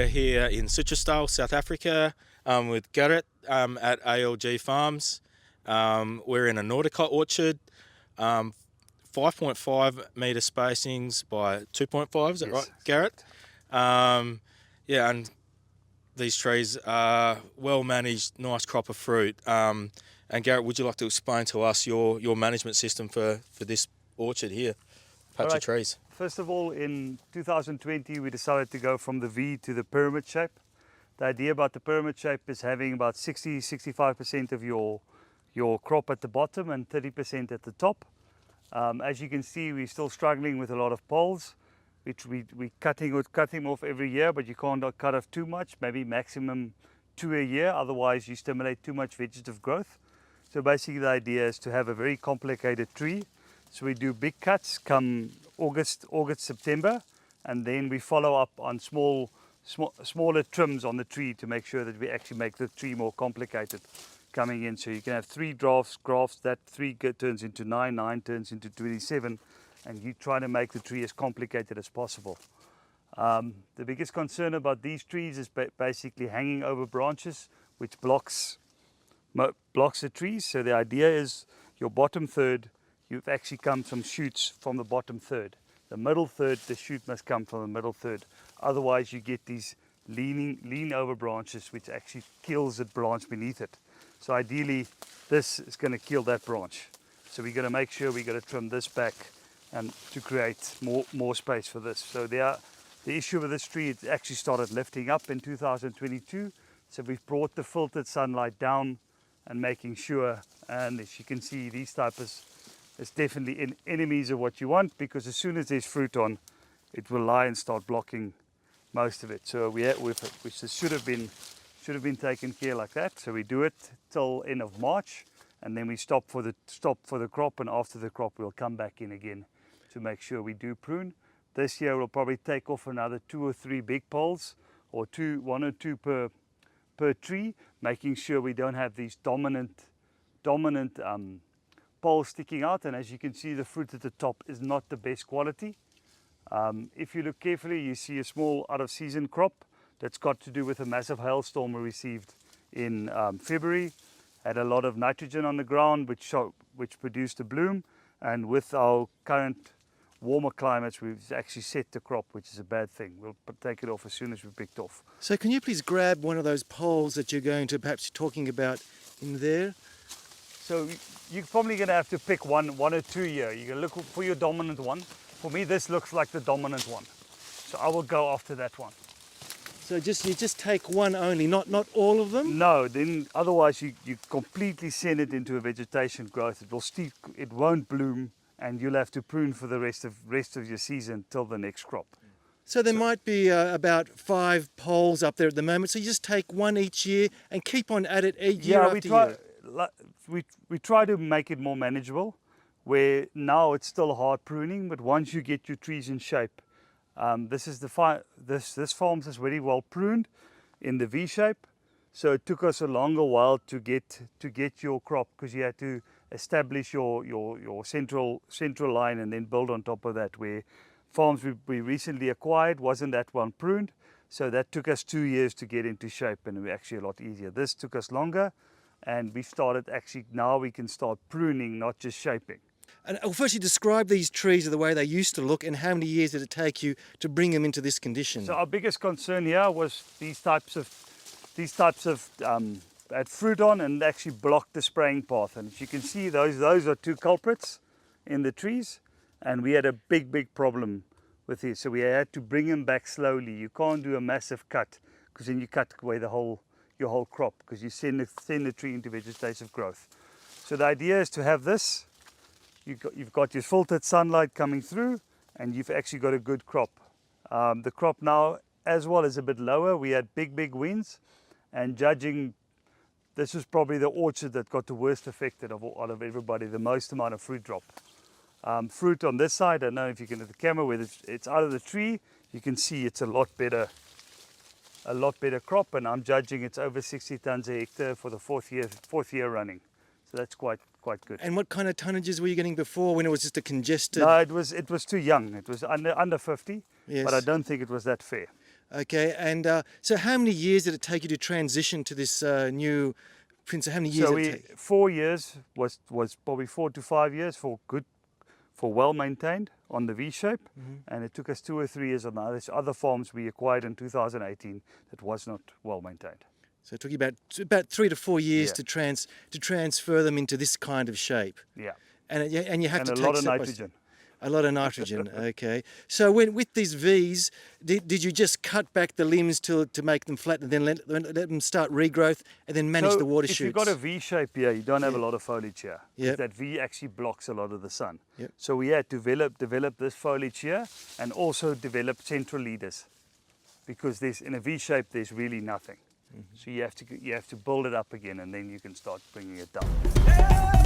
We're here in Citrusdal, South Africa, with Garrett at ALG Farms. We're in a Nordica orchard, 5.5 metre spacings by 2.5, is that right, Garrett? Yeah, and these trees are well managed, nice crop of fruit. And Garrett, would you like to explain to us your management system for this orchard here, patch of trees? First of all, in 2020, we decided to go from the V to the pyramid shape. The idea about the pyramid shape is having about 60-65% of your crop at the bottom and 30% at the top. As you can see, we're still struggling with a lot of poles, which we cut them off every year, but you can't cut off too much, maybe maximum 2 a year, otherwise you stimulate too much vegetative growth. So basically the idea is to have a very complicated tree. So we do big cuts come August, September, and then we follow up on smaller trims on the tree to make sure that we actually make the tree more complicated coming in. So you can have 3 graphs, that 3 turns into 9, 9 turns into 27, and you try to make the tree as complicated as possible. The biggest concern about these trees is basically hanging over branches, which blocks the trees. So the idea is your bottom third, you've actually come some shoots from the bottom third. The middle third, the shoot must come from the middle third. Otherwise you get these lean over branches, which actually kills the branch beneath it. So ideally this is going to kill that branch. So we're going to make sure we're going to trim this back and to create more space for this. So the issue with this tree, it actually started lifting up in 2022. So we've brought the filtered sunlight down and making sure, and as you can see, these type is definitely enemies of what you want, because as soon as there's fruit on, it will lie and start blocking most of it. So which should have been taken care like that. So we do it till end of March, and then we stop for the crop, and after the crop we'll come back in again to make sure we do prune. This year we'll probably take off another 2 or 3 big poles, or 1 or 2 per tree, making sure we don't have these dominant poles sticking out. And as you can see, the fruit at the top is not the best quality. If you look carefully, you see a small out of season crop that's got to do with a massive hailstorm we received in February. Had a lot of nitrogen on the ground, which produced a bloom, and with our current warmer climates we've actually set the crop, which is a bad thing. We'll take it off as soon as we've picked off. So can you please grab one of those poles that you're going to perhaps talking about in there? So you're probably going to have to pick one or 2 here. You're going to look for your dominant one. For me, this looks like the dominant one, so I will go after that one. So you just take one only, not all of them? No, then otherwise you completely send it into a vegetation growth. It won't bloom, and you'll have to prune for the rest of your season till the next crop. So there might be about 5 poles up there at the moment. So you just take one each year and keep on at it year after year. We try to make it more manageable, where now it's still hard pruning, but once you get your trees in shape, this farm is very well pruned in the V shape. So it took us a longer while to get your crop, because you had to establish your central line and then build on top of that. Where farms we recently acquired wasn't that one pruned, so that took us 2 years to get into shape, and it was actually a lot easier. This took us longer, and we started now we can start pruning, not just shaping. And firstly, describe these trees the way they used to look, and how many years did it take you to bring them into this condition? So our biggest concern here was these types of had fruit on and actually blocked the spraying path. And as you can see, those are 2 culprits in the trees, and we had a big problem with these. So we had to bring them back slowly. You can't do a massive cut, because then you cut away your whole crop, because you send the tree into vegetative growth. So the idea is to have this. You've got your filtered sunlight coming through, and you've actually got a good crop. The crop now as well is a bit lower. We had big winds, and judging, this was probably the orchard that got the worst affected out of everybody, the most amount of fruit drop. Fruit on this side, I don't know if you can, at the camera where it's out of the tree, you can see it's a lot better crop, and I'm judging it's over 60 tons a hectare for the fourth year running. So that's quite good. And what kind of tonnages were you getting before, when it was just a congested? No, it was too young. It was under 50, yes. But I don't think it was that fair. Okay, and so how many years did it take you to transition to this new Prince? How many years So did it take? 4 years was probably 4 to 5 years for well maintained on the V shape, and it took us 2 or 3 years on the other farms we acquired in 2018 that was not well maintained. So it took you about 3 to 4 years Yeah. to transfer them into this kind of shape. Yeah, And you have and to a take lot of step by nitrogen. A lot of nitrogen. Okay. So with these V's, did you just cut back the limbs to make them flat and then let them start regrowth and then manage the water if shoots? you've got a V shape here, you don't have a lot of foliage here. Yep. That V actually blocks a lot of the sun. Yep. So we had to develop this foliage here and also develop central leaders, because in a V shape there's really nothing. So you have to build it up again, and then you can start bringing it down.